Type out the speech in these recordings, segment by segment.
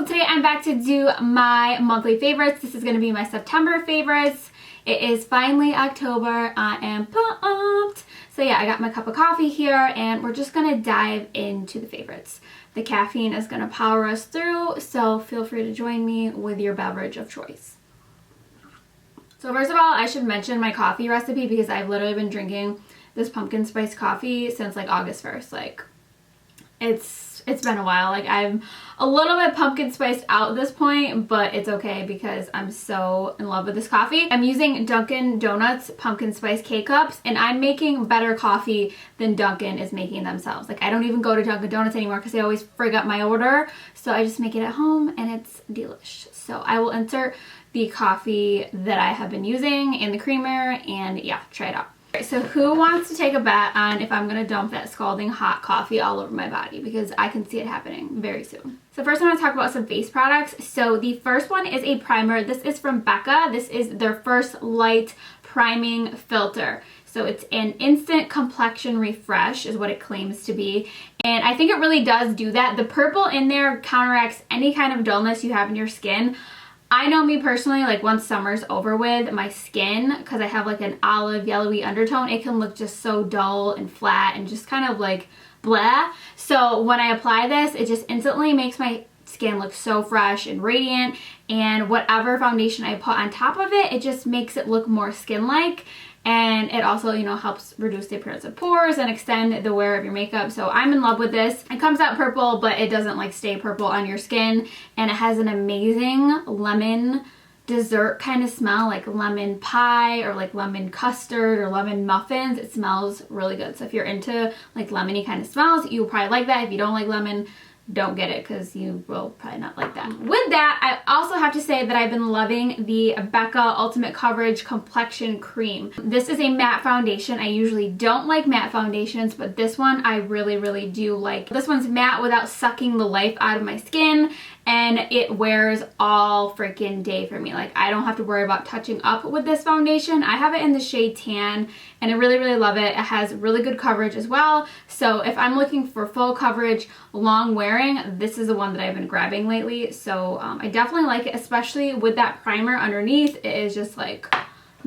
So today I'm back to do my monthly favorites. This is going to be my September favorites. It is finally October. I am pumped. So yeah, I got my cup of coffee here and we're just going to dive into the favorites. The caffeine is going to power us through, so feel free to join me with your beverage of choice. So first of all, I should mention my coffee recipe because I've literally been drinking this pumpkin spice coffee since like August 1st. Like it's been a while. Like I'm a little bit pumpkin spiced out at this point, but it's okay because I'm so in love with this coffee. I'm using Dunkin' Donuts pumpkin spice K-Cups and I'm making better coffee than Dunkin' is making themselves. Like I don't even go to Dunkin' Donuts anymore because they always frig up my order. So I just make it at home and it's delish. So I will insert the coffee that I have been using in the creamer and yeah, try it out. So who wants to take a bet on if I'm going to dump that scalding hot coffee all over my body? Because I can see it happening very soon. So first I want to talk about some face products. So the first one is a primer. This is from BECCA. This is their first light priming filter. So it's an instant complexion refresh is what it claims to be. And I think it really does do that. The purple in there counteracts any kind of dullness you have in your skin. I know me personally, like once summer's over with, my skin, because I have like an olive yellowy undertone, it can look just so dull and flat and just kind of like blah. So when I apply this, it just instantly makes my skin look so fresh and radiant, and whatever foundation I put on top of it, it just makes it look more skin-like. And it also, you know, helps reduce the appearance of pores and extend the wear of your makeup. So I'm in love with this. It comes out purple, but it doesn't like stay purple on your skin. And it has an amazing lemon dessert kind of smell, like lemon pie or like lemon custard or lemon muffins. It smells really good. So if you're into like lemony kind of smells, you'll probably like that. If you don't like lemon, don't get it because you will probably not like that. With that, I also have to say that I've been loving the BECCA Ultimate Coverage Complexion Cream. This is a matte foundation. I usually don't like matte foundations, but this one I really do like. This one's matte without sucking the life out of my skin, and it wears all freaking day for me. Like I don't have to worry about touching up with this foundation. I have it in the shade Tan and I really love it. It has really good coverage as well. So if I'm looking for full coverage, long wearing, this is the one that I've been grabbing lately. So I definitely like it, especially with that primer underneath. It is just like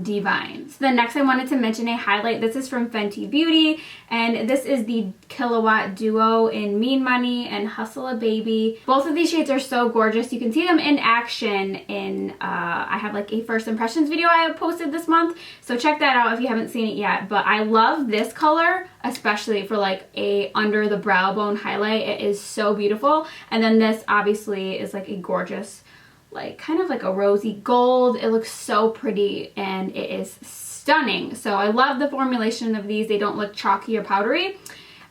divine. So then next I wanted to mention a highlight. This is from Fenty Beauty and this is the Killawatt Duo in Mean Money and HUSTLA Baby. Both of these shades are so gorgeous. You can see them in action in I have like a first impressions video I have posted this month, so check that out if you haven't seen it yet. But I love this color especially for like a under the brow bone highlight. It is so beautiful. And then this obviously is like a gorgeous, like kind of like a rosy gold. It looks so pretty and it is stunning. So I love the formulation of these. They don't look chalky or powdery,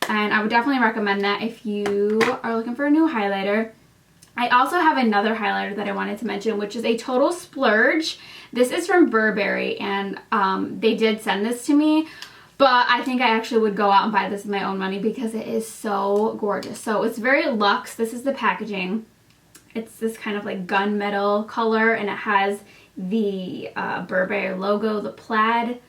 and I would definitely recommend that if you are looking for a new highlighter. I also have another highlighter that I wanted to mention, which is a total splurge. This is from Burberry and they did send this to me, but I think I actually would go out and buy this with my own money because it is so gorgeous. So it's very luxe. This is the packaging. It's this kind of like gunmetal color and it has the Burberry logo, the plaid,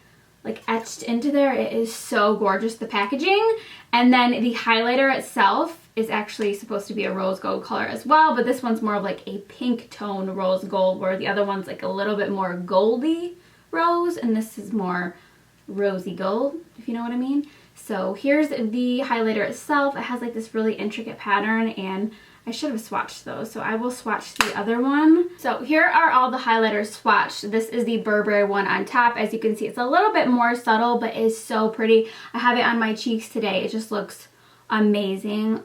like etched into there. It is so gorgeous, the packaging. And then the highlighter itself is actually supposed to be a rose gold color as well, but this one's more of like a pink tone rose gold, where the other one's like a little bit more goldy rose, and this is more rosy gold, if you know what I mean. So here's the highlighter itself. It has like this really intricate pattern, and I should have swatched those, so I will swatch the other one. So here are all the highlighters swatched. This is the Burberry one on top. As you can see, it's a little bit more subtle, but is so pretty. I have it on my cheeks today. It just looks amazing.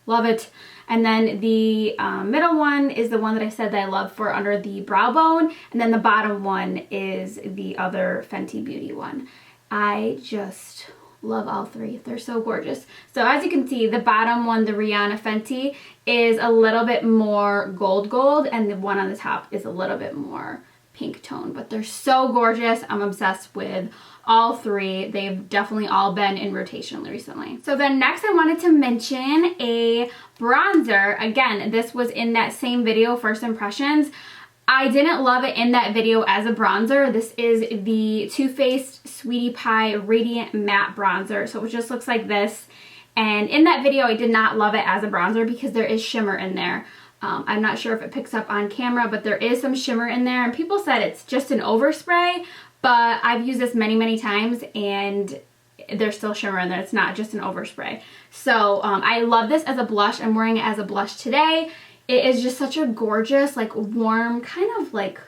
Love it. And then the middle one is the one that I said that I love for under the brow bone, and then the bottom one is the other Fenty Beauty one. I just love all three. They're so gorgeous. So as you can see, the bottom one, the Rihanna Fenty, is a little bit more gold, and the one on the top is a little bit more pink tone, but they're so gorgeous. I'm obsessed with all three. They've definitely all been in rotation recently. So then next I wanted to mention a bronzer. Again, this was in that same video, First Impressions. I didn't love it in that video as a bronzer. This is the Too Faced Sweetie Pie Radiant Matte Bronzer. So it just looks like this. And in that video, I did not love it as a bronzer because there is shimmer in there. I'm not sure if it picks up on camera, but there is some shimmer in there, and people said it's just an overspray, but I've used this many, many times and there's still shimmer in there. It's not just an overspray. So I love this as a blush. I'm wearing it as a blush today. It is just such a gorgeous, like warm, kind of like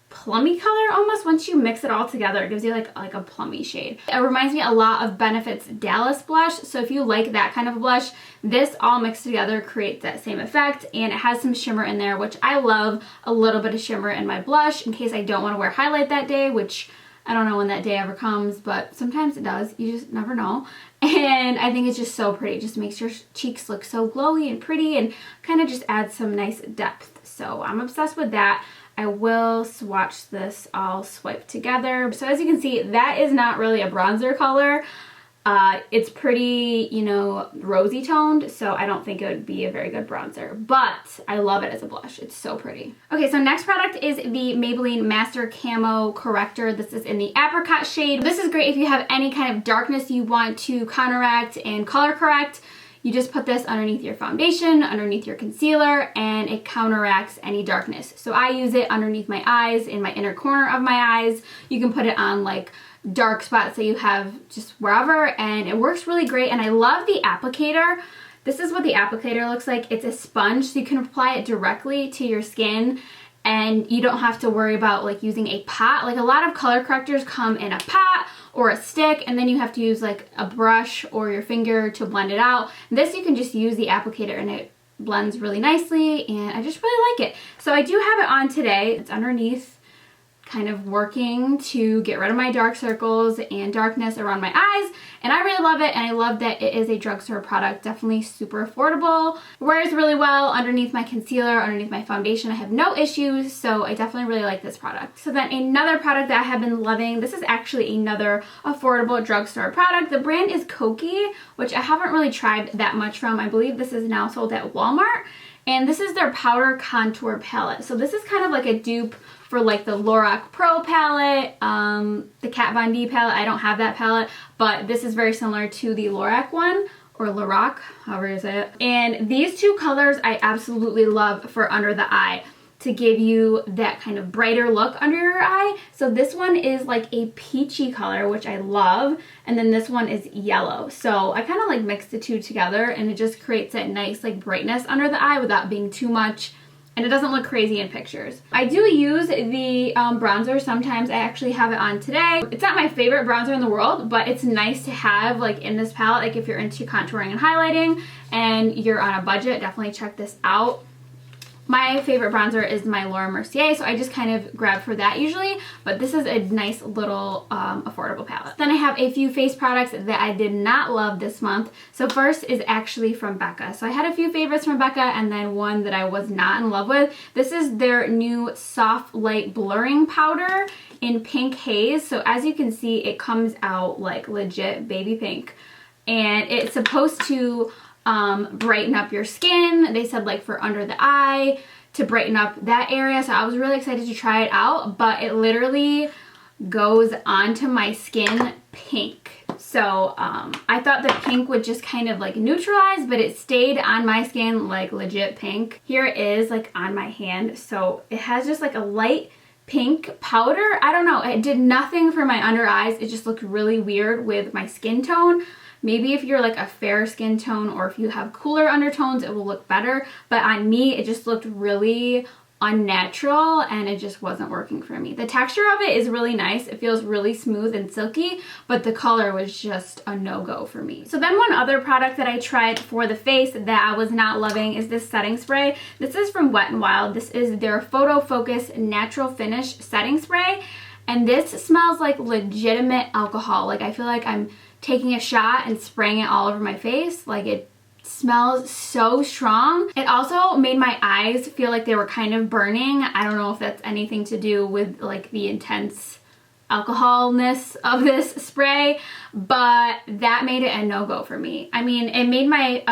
plummy color almost. Once you mix it all together, it gives you like a plummy shade. It reminds me a lot of Benefit's Dallas blush. So if you like that kind of blush, this all mixed together creates that same effect, and it has some shimmer in there, which I love a little bit of shimmer in my blush in case I don't want to wear highlight that day, which I don't know when that day ever comes, but sometimes it does. You just never know. And I think it's just so pretty. It just makes your cheeks look so glowy and pretty and kind of just adds some nice depth. So I'm obsessed with that. I will swatch this all swiped together. So as you can see, that is not really a bronzer color. It's pretty, you know, rosy toned, so I don't think it would be a very good bronzer, but I love it as a blush. It's so pretty. Okay, so next product is the Maybelline Master Camo Corrector. This is in the Apricot shade. This is great if you have any kind of darkness you want to counteract and color correct. You just put this underneath your foundation, underneath your concealer, and it counteracts any darkness. So I use it underneath my eyes, in my inner corner of my eyes. You can put it on like dark spots that you have just wherever, and it works really great. And I love the applicator. This is what the applicator looks like. It's a sponge, so you can apply it directly to your skin, and you don't have to worry about like using a pot. Like a lot of color correctors come in a pot or a stick, and then you have to use like a brush or your finger to blend it out. This you can just use the applicator and it blends really nicely, and I just really like it. So I do have it on today. It's underneath, kind of working to get rid of my dark circles and darkness around my eyes, and I really love it. And I love that it is a drugstore product, definitely super affordable. It wears really well underneath my concealer, underneath my foundation. I have no issues, so I definitely really like this product. So then another product that I have been loving, this is actually another affordable drugstore product. The brand is KOKIE, which I haven't really tried that much from. I believe this is now sold at Walmart, and this is their powder contour palette. So this is kind of like a dupe for like the Lorac Pro palette, the Kat Von D palette. I don't have that palette, but this is very similar to the Lorac one, or Lorac, however you say it. And these two colors I absolutely love for under the eye, to give you that kind of brighter look under your eye. So this one is like a peachy color, which I love, and then this one is yellow. So I kind of like mix the two together, and it just creates that nice like brightness under the eye without being too much, and it doesn't look crazy in pictures. I do use the bronzer sometimes. I actually have it on today. It's not my favorite bronzer in the world, but it's nice to have like in this palette. Like if you're into contouring and highlighting and you're on a budget, definitely check this out. My favorite bronzer is my Laura Mercier, so I just kind of grab for that usually, but this is a nice little affordable palette. Then I have a few face products that I did not love this month. So first is actually from BECCA. So I had a few favorites from BECCA and then one that I was not in love with. This is their new Soft Light Blurring Powder in Pink Haze. So as you can see, it comes out like legit baby pink, and it's supposed to brighten up your skin. They said like for under the eye to brighten up that area. So I was really excited to try it out, but it literally goes onto my skin pink. So I thought the pink would just kind of like neutralize, but it stayed on my skin like legit pink. Here it is like on my hand. So it has just like a light pink powder. I don't know. It did nothing for my under eyes. It just looked really weird with my skin tone. Maybe if you're like a fair skin tone or if you have cooler undertones, it will look better. But on me, it just looked really unnatural and it just wasn't working for me. The texture of it is really nice. It feels really smooth and silky, but the color was just a no-go for me. So then one other product that I tried for the face that I was not loving is this setting spray. This is from Wet n Wild. This is their Photo Focus Natural Finish Setting Spray. And this smells like legitimate alcohol. Like I feel like I'm taking a shot and spraying it all over my face. Like it smells so strong. It also made my eyes feel like they were kind of burning. I don't know if that's anything to do with like the intense alcoholness of this spray, but that made it a no-go for me. I mean, it made my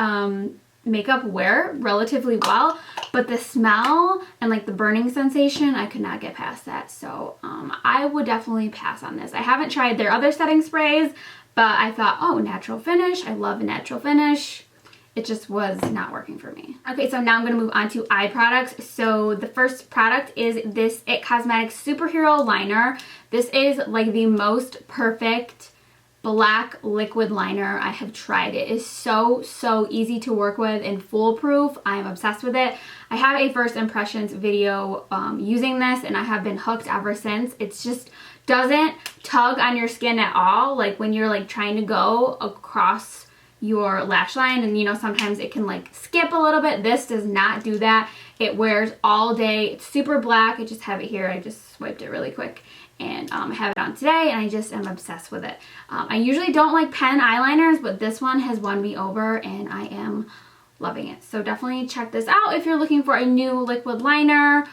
makeup wear relatively well, but the smell and like the burning sensation, I could not get past that. So I would definitely pass on this. I haven't tried their other setting sprays, but I thought, oh, natural finish. I love a natural finish. it just was not working for me. Okay, so now I'm going to move on to eye products. So the first product is this IT Cosmetics Superhero Liner. This is like the most perfect black liquid liner I have tried. It is so easy to work with and foolproof. I am obsessed with it. I have a first impressions video using this, and I have been hooked ever since. It's just doesn't tug on your skin at all, like when you're like trying to go across your lash line, and you know, sometimes it can like skip a little bit. This does not do that. It wears all day. It's super black. I just have it here. I just swiped it really quick, and I have it on today, and I just am obsessed with it. I usually don't like pen eyeliners, but this one has won me over, and I am loving it. So definitely check this out if you're looking for a new liquid liner.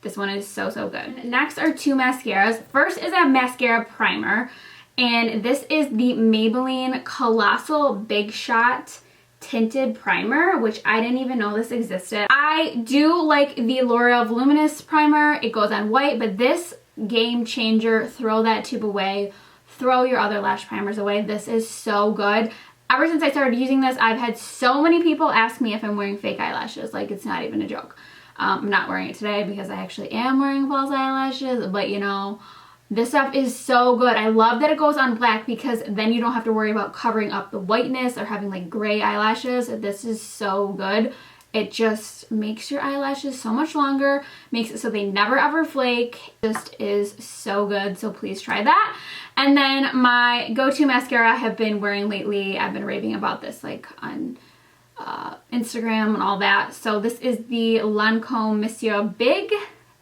This one is so good. Next are two mascaras. First is a mascara primer, and this is the Maybelline Colossal Big Shot Tinted Primer, which I didn't even know this existed. I do like the L'Oreal Voluminous Primer. It goes on white, but this game changer. Throw that tube away. Throw your other lash primers away. This is so good. Ever since I started using this, I've had so many people ask me if I'm wearing fake eyelashes. Like, it's not even a joke. I'm not wearing it today because I actually am wearing false eyelashes, but you know, this stuff is so good. I love that it goes on black because then you don't have to worry about covering up the whiteness or having like gray eyelashes. This is so good. It just makes your eyelashes so much longer, makes it so they never ever flake. It just is so good, so please try that. And then my go-to mascara I have been wearing lately, I've been raving about this like on Instagram and all that. So this is the Lancome Monsieur Big,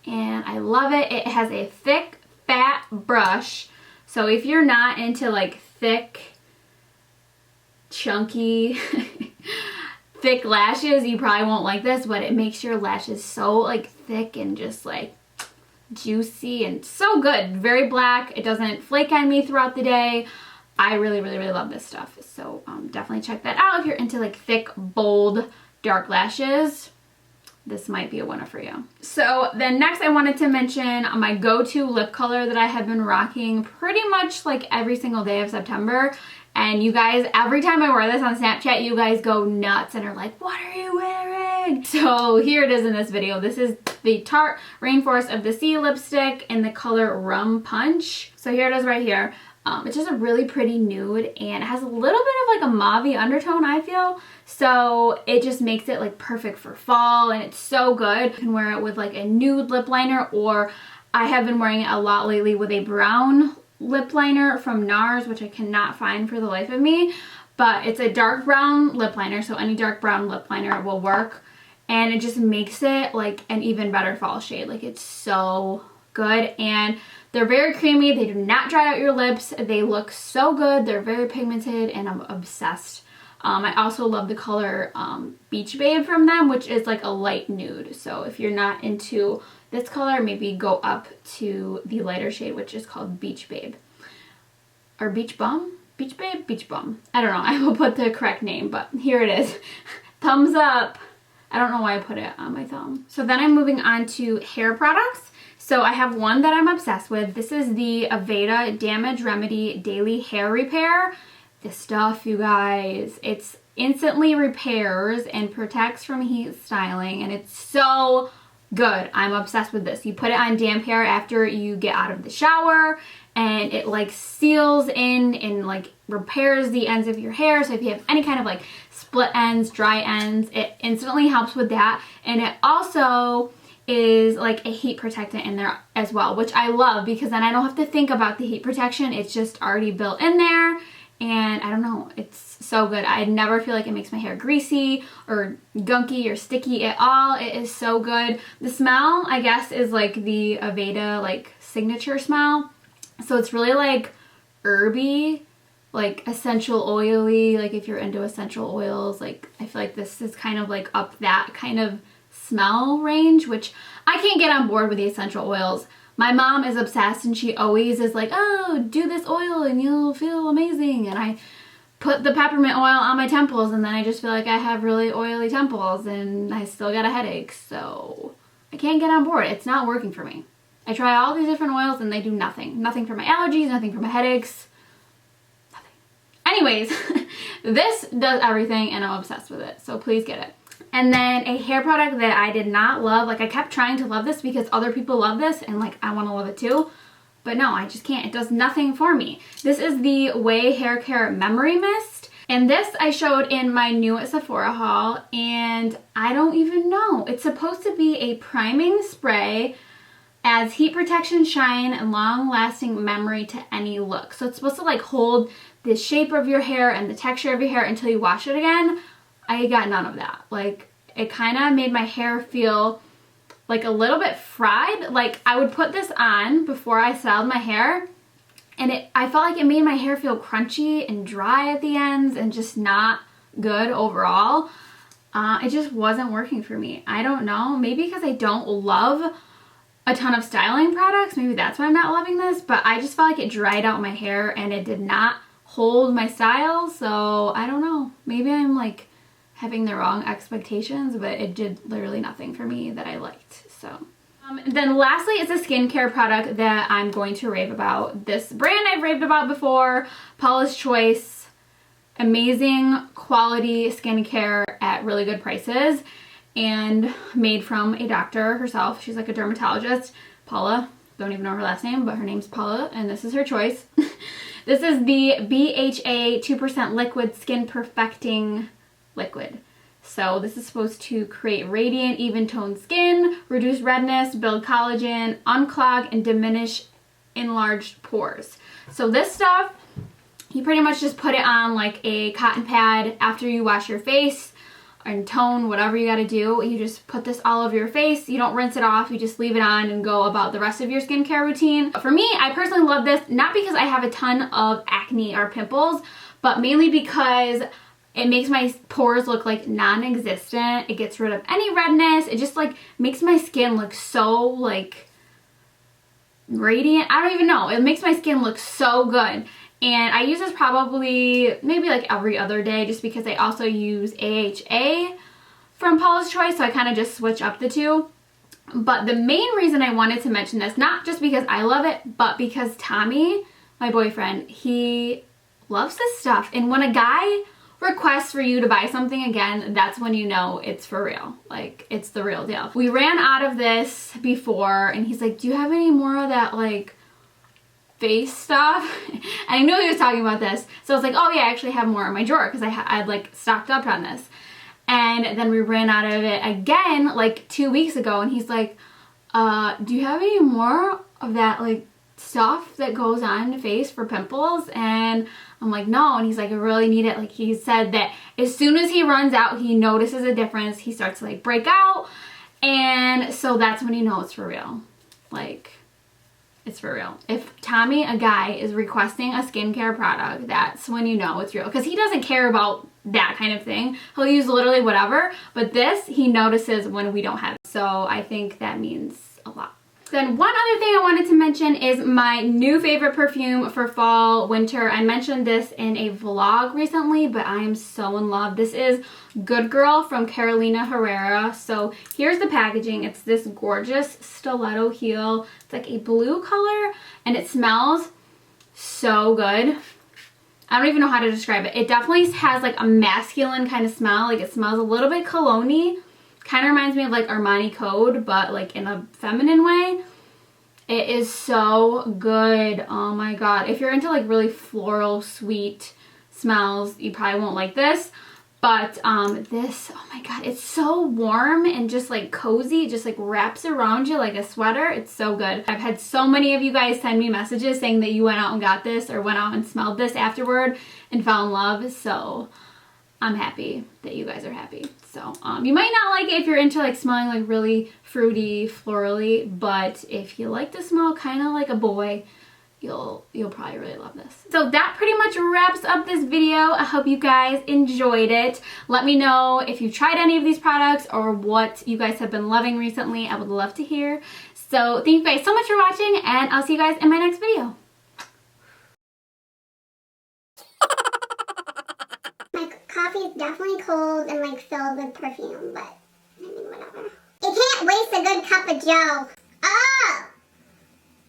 and I love it. It has a thick, fat brush. So if you're not into like thick, chunky, thick lashes, you probably won't like this, but it makes your lashes so like thick and just like juicy and so good. Very black. It doesn't flake on me throughout the day. I really love this stuff. So definitely check that out if you're into like thick, bold, dark lashes. This might be a winner for you. So then next I wanted to mention my go-to lip color that I have been rocking pretty much like every single day of September. And you guys, every time I wear this on Snapchat, you guys go nuts and are like, what are you wearing? So here it is in this video. This is the Tarte Rainforest of the Sea lipstick in the color Rum Punch. So here it is right here. It's just a really pretty nude, and it has a little bit of like a mauve-y undertone, I feel. So it just makes it like perfect for fall, and it's so good. You can wear it with like a nude lip liner, or I have been wearing it a lot lately with a brown lip liner from NARS, which I cannot find for the life of me. But it's a dark brown lip liner, so any dark brown lip liner will work. And it just makes it like an even better fall shade. Like, it's so good, and they're very creamy. They do not dry out your lips. They look so good. They're very pigmented, and I'm obsessed. I also love the color Beach Babe from them, which is like a light nude. So if you're not into this color, maybe go up to the lighter shade, which is called Beach Babe. Or Beach Bum? Beach Babe? Beach Bum. I don't know. I will put the correct name, but here it is. Thumbs up. I don't know why I put it on my thumb. So then I'm moving on to hair products. So I have one that I'm obsessed with. This is the AVEDA Damage Remedy Daily Hair Repair. This stuff, you guys, it's instantly repairs and protects from heat styling, and it's so good. I'm obsessed with this. You put it on damp hair after you get out of the shower, and it like seals in and like repairs the ends of your hair. So if you have any kind of like split ends, dry ends, it instantly helps with that. And it also is like a heat protectant in there as well, which I love because then I don't have to think about the heat protection. It's just already built in there, and I don't know, it's so good. I never feel like it makes my hair greasy or gunky or sticky at all. It is so good. The smell, I guess, is like the AVEDA like signature smell. So it's really like herby, like essential oily. Like if you're into essential oils, like I feel like this is kind of like up that kind of smell range, which I can't get on board with the essential oils. My mom is obsessed, and she always is like, oh, do this oil and you'll feel amazing. And I put the peppermint oil on my temples, and then I just feel like I have really oily temples, and I still got a headache. So I can't get on board. It's not working for me. I try all these different oils and they do nothing. Nothing for my allergies, nothing for my headaches. Anyways, this does everything and I'm obsessed with it, so please get it. And then a hair product that I did not love, like I kept trying to love this because other people love this and like I want to love it too, but no, I just can't. It does nothing for me. This is the OUAI Hair Care Memory Mist, and this I showed in my new at Sephora haul, and I don't even know. It's supposed to be a priming spray, adds heat protection, shine, and long-lasting memory to any look. So it's supposed to like hold the shape of your hair and the texture of your hair until you wash it again. I got none of that. Like, it kind of made my hair feel like a little bit fried. Like, I would put this on before I styled my hair, and I felt like it made my hair feel crunchy and dry at the ends and just not good overall. It just wasn't working for me. I don't know. Maybe because I don't love a ton of styling products. Maybe that's why I'm not loving this, but I just felt like it dried out my hair and it did not hold my style, so I don't know. Maybe I'm like having the wrong expectations, but it did literally nothing for me that I liked. So then lastly is a skincare product that I'm going to rave about. This brand I've raved about before, Paula's Choice. Amazing quality skincare at really good prices and made from a doctor herself. She's like a dermatologist. Paula, don't even know her last name, but her name's Paula and this is her choice. This is the BHA 2% liquid skin perfecting liquid. So this is supposed to create radiant, even toned skin, reduce redness, build collagen, unclog, and diminish enlarged pores. So this stuff, you pretty much just put it on like a cotton pad after you wash your face and tone, whatever you gotta do. You just put this all over your face. You don't rinse it off. You just leave it on and go about the rest of your skincare routine. For me, I personally love this, not because I have a ton of acne or pimples, but mainly because it makes my pores look like non-existent. It gets rid of any redness. It just like makes my skin look so like radiant. I don't even know. It makes my skin look so good. And I use this probably maybe like every other day just because I also use AHA from Paula's Choice. So I kind of just switch up the two. But the main reason I wanted to mention this, not just because I love it, but because Tommy, my boyfriend, he loves this stuff. And when a guy requests for you to buy something again, that's when you know it's for real. Like, it's the real deal. We ran out of this before and he's like, do you have any more of that like face stuff? And I knew he was talking about this. So I was like, oh yeah, I actually have more in my drawer because I'd like stocked up on this. And then we ran out of it again like 2 weeks ago and he's like, do you have any more of that like stuff that goes on the face for pimples? And I'm like, no. And he's like, I really need it. Like, he said that as soon as he runs out, he notices a difference. He starts to like break out. And so that's when you know it's for real. Like, it's for real. If Tommy, a guy, is requesting a skincare product, that's when you know it's real. Because he doesn't care about that kind of thing. He'll use literally whatever. But this, he notices when we don't have it. So I think that means a lot. Then one other thing I wanted to mention is my new favorite perfume for fall, winter. I mentioned this in a vlog recently, but I am so in love. This is Good Girl from Carolina Herrera. So here's the packaging. It's this gorgeous stiletto heel. It's like a blue color and it smells so good. I don't even know how to describe it. It definitely has like a masculine kind of smell. Like, it smells a little bit cologne-y. Kind of reminds me of like Armani Code, but like in a feminine way. It is so good. Oh my god. If you're into like really floral, sweet smells, you probably won't like this. But this, oh my god, it's so warm and just like cozy. It just like wraps around you like a sweater. It's so good. I've had so many of you guys send me messages saying that you went out and got this or went out and smelled this afterward and fell in love. So I'm happy that you guys are happy. So you might not like it if you're into like smelling like really fruity, florally, but if you like to smell kind of like a boy, you'll probably really love this. So that pretty much wraps up this video. I hope you guys enjoyed it. Let me know if you tried any of these products or what you guys have been loving recently. I would love to hear. So thank you guys so much for watching, and I'll see you guys in my next video. Coffee is definitely cold and like filled with perfume, but I mean, whatever. You can't waste a good cup of joe. Oh!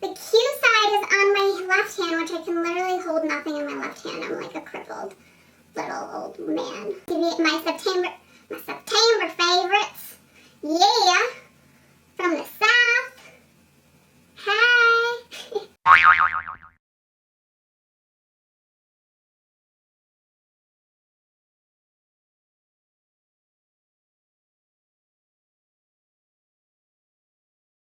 The Q side is on my left hand. hand, which I can literally hold nothing in my left hand. I'm like a crippled little old man. Give me my September favorites. Yeah, from the South. Hi.